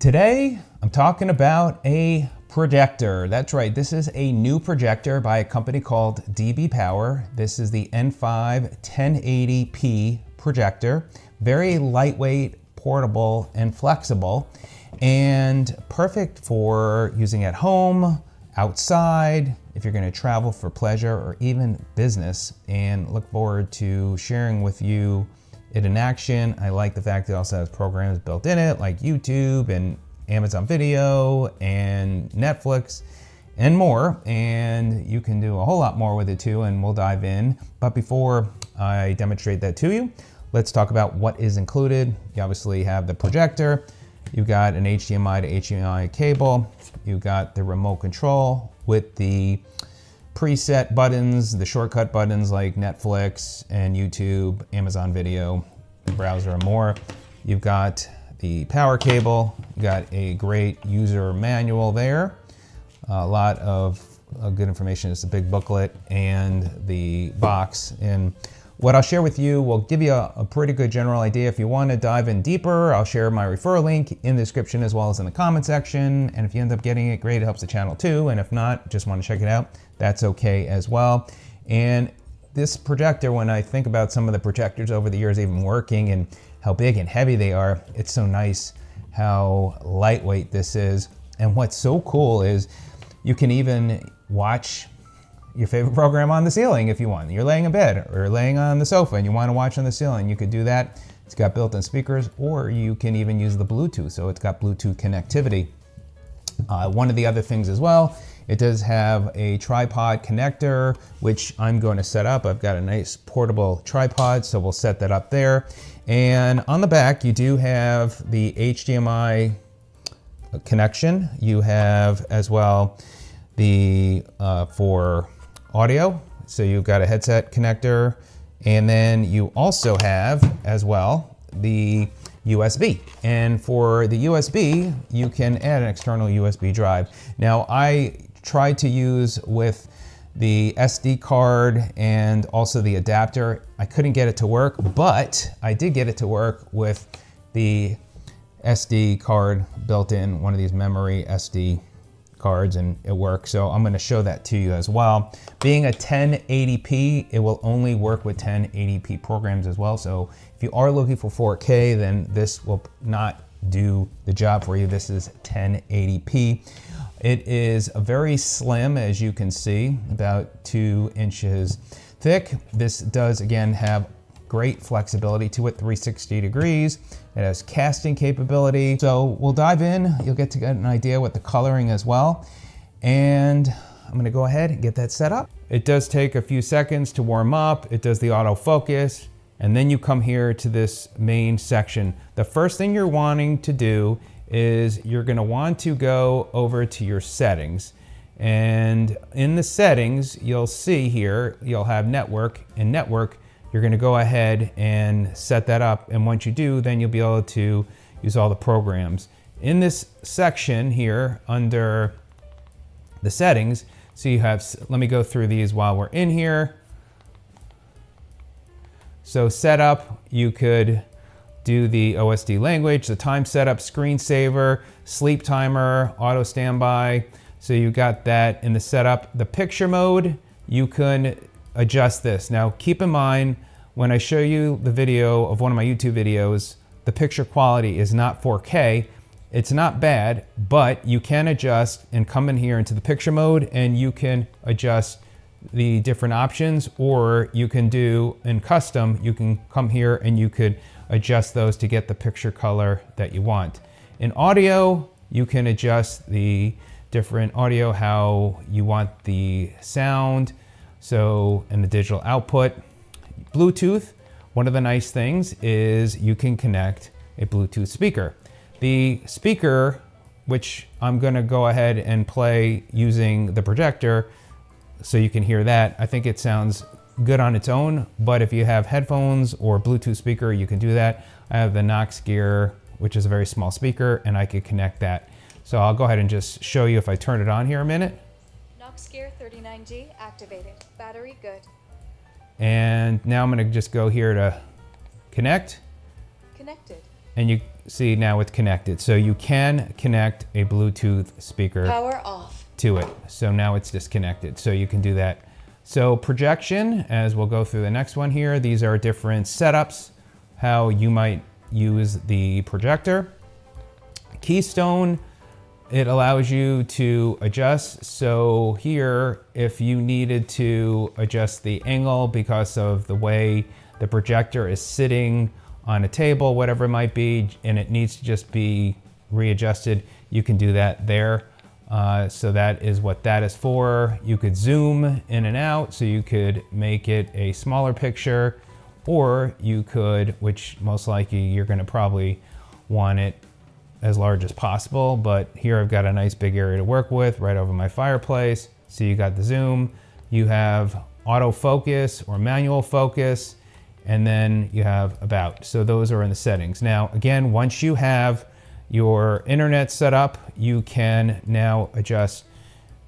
Today, I'm talking about a projector. That's right, this is a new projector by a company called DBPOWER. This is the N5 1080p projector. Very lightweight, portable, and flexible, and perfect for using at home, outside, if you're gonna travel for pleasure or even business, and look forward to sharing with you it in action. I like the fact that it also has programs built in it like YouTube and Amazon Video and Netflix and more, and you can do a whole lot more with it too, and we'll dive in. But before I demonstrate that to you, let's talk about what is included. You obviously have the projector, you've got an HDMI to HDMI cable, you've got the remote control with the preset buttons, the shortcut buttons like Netflix and YouTube, Amazon Video, browser, and more. You've got the power cable, you got a great user manual there, a lot of good information. It's a big booklet, and the box. And what I'll share with you will give you a pretty good general idea. If you want to dive in deeper, I'll share my referral link in the description as well as in the comment section. And if you end up getting it, great, it helps the channel too. And if not, just want to check it out, that's okay as well. And this projector, when I think about some of the projectors over the years even working and how big and heavy they are, it's so nice how lightweight this is. And what's so cool is you can even watch your favorite program on the ceiling if you want. You're laying in bed or laying on the sofa and you want to watch on the ceiling, you could do that. It's got built-in speakers, or you can even use the Bluetooth, so it's got Bluetooth connectivity. One of the other things as well, it does have a tripod connector, which I'm going to set up. I've got a nice portable tripod, so we'll set that up there. And on the back, you do have the HDMI connection. You have as well the for audio, so you've got a headset connector, and then you also have as well the USB. And for the USB, you can add an external USB drive. Now, I tried to use with the SD card and also the adapter. I couldn't get it to work, but I did get it to work with the SD card built in, one of these memory SD cards, and it works. So I'm going to show that to you as well. Being a 1080p, it will only work with 1080p programs as well. So if you are looking for 4K, then this will not do the job for you. This is 1080p. It is very slim, as you can see, about 2 inches thick. This does again have great flexibility to it, 360 degrees. It has casting capability. So we'll dive in. You'll get to get an idea with the coloring as well. And I'm gonna go ahead and get that set up. It does take a few seconds to warm up. It does the autofocus. And then you come here to this main section. The first thing you're wanting to do is you're gonna want to go over to your settings. And in the settings, you'll see here, you'll have network. In network, you're gonna go ahead and set that up. And once you do, then you'll be able to use all the programs. In this section here, under the settings, so you have, let me go through these while we're in here. So setup, you could do the OSD language, the time setup, screensaver, sleep timer, auto standby. So you got that in the setup. The picture mode, you can adjust this. Now keep in mind, when I show you the video of one of my YouTube videos, the picture quality is not 4K. It's not bad, but you can adjust and come in here into the picture mode, and you can adjust the different options, or you can do in custom, you can come here and you could adjust those to get the picture color that you want. In audio, you can adjust the different audio, how you want the sound, so in the digital output. Bluetooth, one of the nice things is you can connect a Bluetooth speaker. The speaker, which I'm gonna go ahead and play using the projector so you can hear that. I think it sounds good on its own, but if you have headphones or Bluetooth speaker, you can do that. I have the Knox Gear, which is a very small speaker, and I could connect that. So I'll go ahead and just show you if I turn it on here a minute. Knox Gear 39G activated. Battery good. And now I'm gonna just go here to connect. Connected. And you see now it's connected. So you can connect a Bluetooth speaker Power off. to it. So now it's disconnected. So you can do that. So projection, as we'll go through the next one here, these are different setups, how you might use the projector. Keystone, it allows you to adjust. So here, if you needed to adjust the angle because of the way the projector is sitting on a table, whatever it might be, and it needs to just be readjusted, you can do that there. So that is what that is for. You could zoom in and out, so you could make it a smaller picture, or you could, which most likely you're gonna probably want it as large as possible, but here I've got a nice big area to work with right over my fireplace. So you got the zoom, you have autofocus or manual focus, and then you have about. So those are in the settings. Now, again, once you have your internet set up, you can now adjust,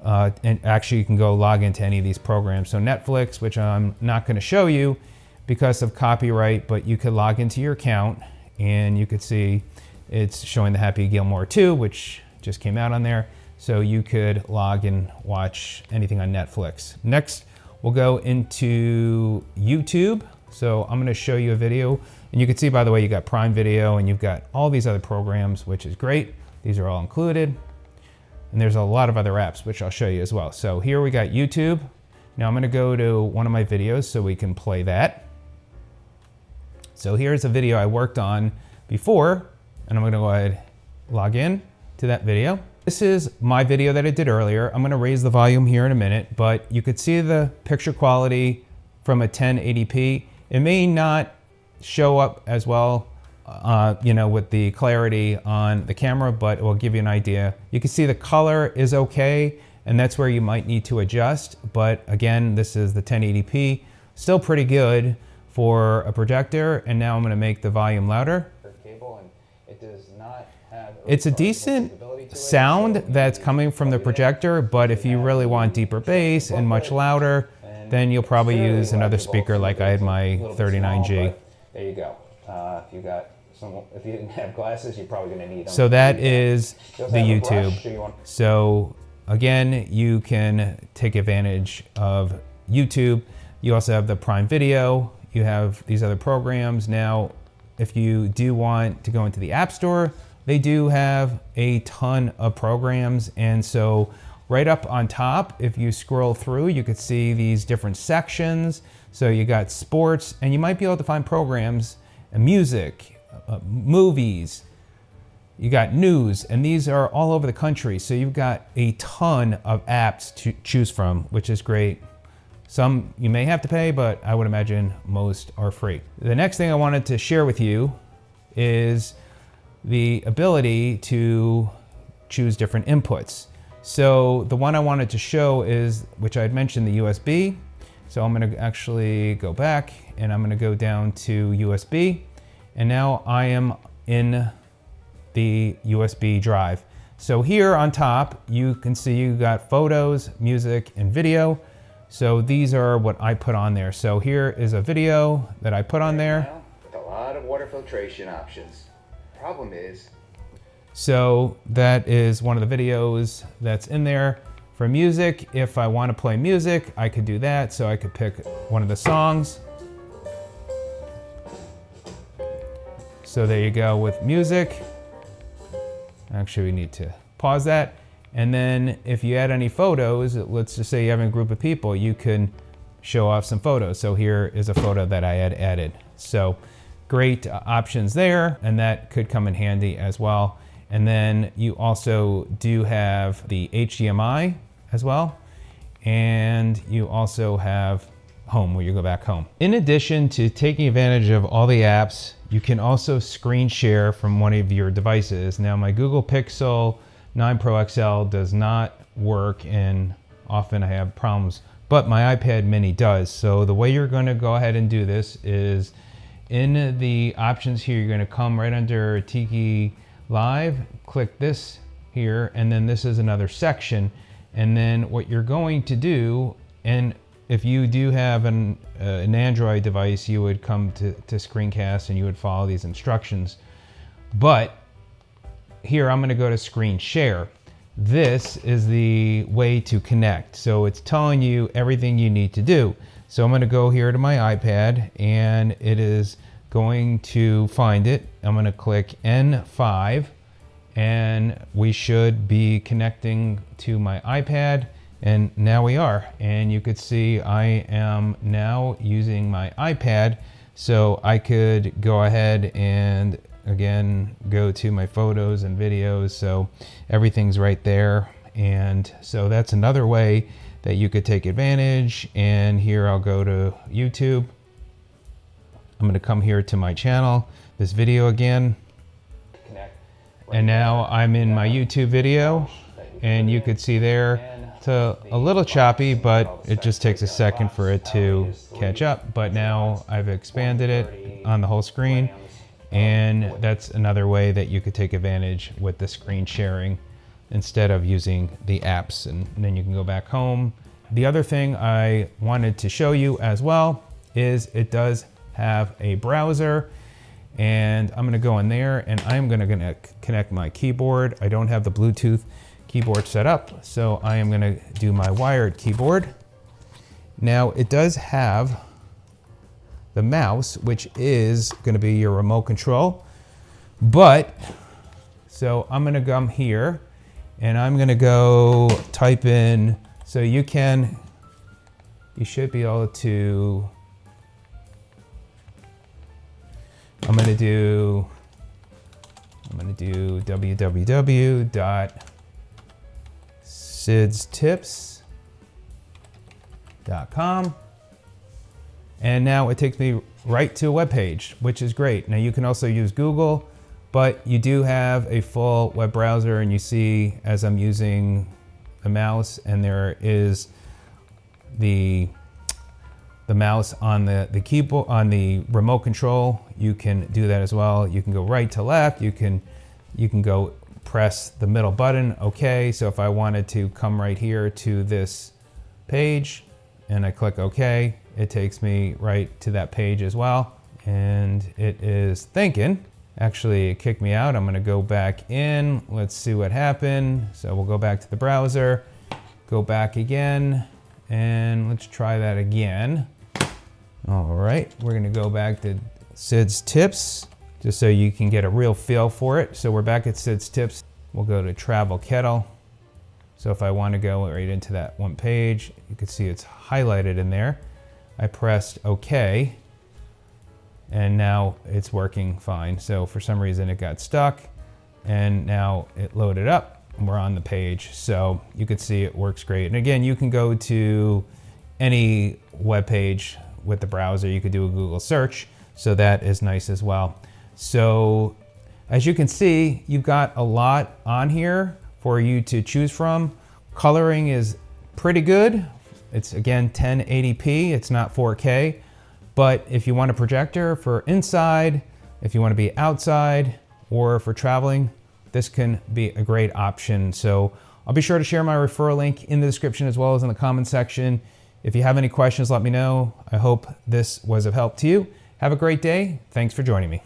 and actually you can go log into any of these programs. So Netflix, which I'm not gonna show you because of copyright, but you could log into your account and you could see it's showing the Happy Gilmore 2, which just came out on there. So you could log and watch anything on Netflix. Next, we'll go into YouTube. So I'm gonna show you a video, and you can see, by the way, you got Prime Video and you've got all these other programs, which is great. These are all included. And there's a lot of other apps, which I'll show you as well. So here we got YouTube. Now I'm gonna go to one of my videos so we can play that. So here's a video I worked on before, and I'm gonna go ahead and log in to that video. This is my video that I did earlier. I'm gonna raise the volume here in a minute, but you could see the picture quality from a 1080p. It may not show up as well, you know, with the clarity on the camera, but it will give you an idea. You can see the color is okay, and that's where you might need to adjust. But again, this is the 1080p, still pretty good for a projector. And now I'm gonna make the volume louder. It does not have, it's a decent sound that's coming from the projector, but if you really want deeper bass and much louder, then you'll probably use another speaker like I had my 39G. There you go. If you didn't have glasses, you're probably going to need them. So that is the YouTube. So again, you can take advantage of YouTube. You also have the Prime Video. You have these other programs. Now, if you do want to go into the App Store, they do have a ton of programs. And so right up on top, if you scroll through, you could see these different sections. So you got sports, and you might be able to find programs and music, movies, you got news, and these are all over the country. So you've got a ton of apps to choose from, which is great. Some you may have to pay, but I would imagine most are free. The next thing I wanted to share with you is the ability to choose different inputs. So the one I wanted to show is, which I had mentioned, the USB. So I'm gonna actually go back and I'm gonna go down to USB. And now I am in the USB drive. So here on top, you can see you got photos, music, and video. So these are what I put on there. So here is a video that I put on there. With a lot of water filtration options. Problem is, so that is one of the videos that's in there. For music, if I want to play music, I could do that. So I could pick one of the songs. So there you go with music. Actually, we need to pause that. And then if you add any photos, let's just say you have a group of people, you can show off some photos. So here is a photo that I had added. So great options there, and that could come in handy as well. And then you also do have the HDMI as well. And you also have home, where you go back home. In addition to taking advantage of all the apps, you can also screen share from one of your devices. Now my Google Pixel 9 Pro XL does not work, and often I have problems, but my iPad mini does. So the way you're gonna go ahead and do this is in the options here, you're gonna come right under Tiki Live, click this here, and then this is another section. And then what you're going to do, and if you do have an Android device, you would come to screencast and you would follow these instructions. But here I'm going to go to screen share. This is the way to connect. So it's telling you everything you need to do. So I'm going to go here to my iPad and it is going to find it. I'm going to click N5 and we should be connecting to my iPad, and now we are. And you could see I am now using my iPad, so I could go ahead and again go to my photos and videos, so everything's right there. And so that's another way that you could take advantage. And here I'll go to YouTube. I'm going to come here to my channel, this video again, and now I'm in my YouTube video, and you could see there it's a little choppy, but it just takes a second for it to catch up. But now I've expanded it on the whole screen, and that's another way that you could take advantage with the screen sharing instead of using the apps, and then you can go back home. The other thing I wanted to show you as well is it does have a browser, and I'm gonna go in there and I'm gonna connect my keyboard. I don't have the Bluetooth keyboard set up, so I am gonna do my wired keyboard. Now it does have the mouse, which is gonna be your remote control, but so I'm gonna come here and I'm gonna go type in, so you should be able to, I'm gonna do www.sidstips.com, and now it takes me right to a web page, which is great. Now you can also use Google, but you do have a full web browser, and you see as I'm using the mouse, and there is the mouse on the keyboard, on the remote control. You can do that as well. You can go right to left. You can go press the middle button. Okay, so if I wanted to come right here to this page and I click OK, it takes me right to that page as well. And it is thinking. Actually, it kicked me out. I'm going to go back in. Let's see what happened. So we'll go back to the browser, go back again, and let's try that again. All right, we're gonna go back to Sid's Tips, just so you can get a real feel for it. So we're back at Sid's Tips. We'll go to Travel Kettle. So if I want to go right into that one page, you can see it's highlighted in there. I pressed OK, and now it's working fine. So for some reason it got stuck, and now it loaded up, and we're on the page. So you can see it works great. And again, you can go to any web page with the browser. You could do a Google search, so that is nice as well. So as you can see, you've got a lot on here for you to choose from. Coloring is pretty good. It's again 1080p, it's not 4K, but if you want a projector for inside, if you want to be outside, or for traveling, this can be a great option. So I'll be sure to share my referral link in the description as well as in the comment section. If you have any questions, let me know. I hope this was of help to you. Have a great day. Thanks for joining me.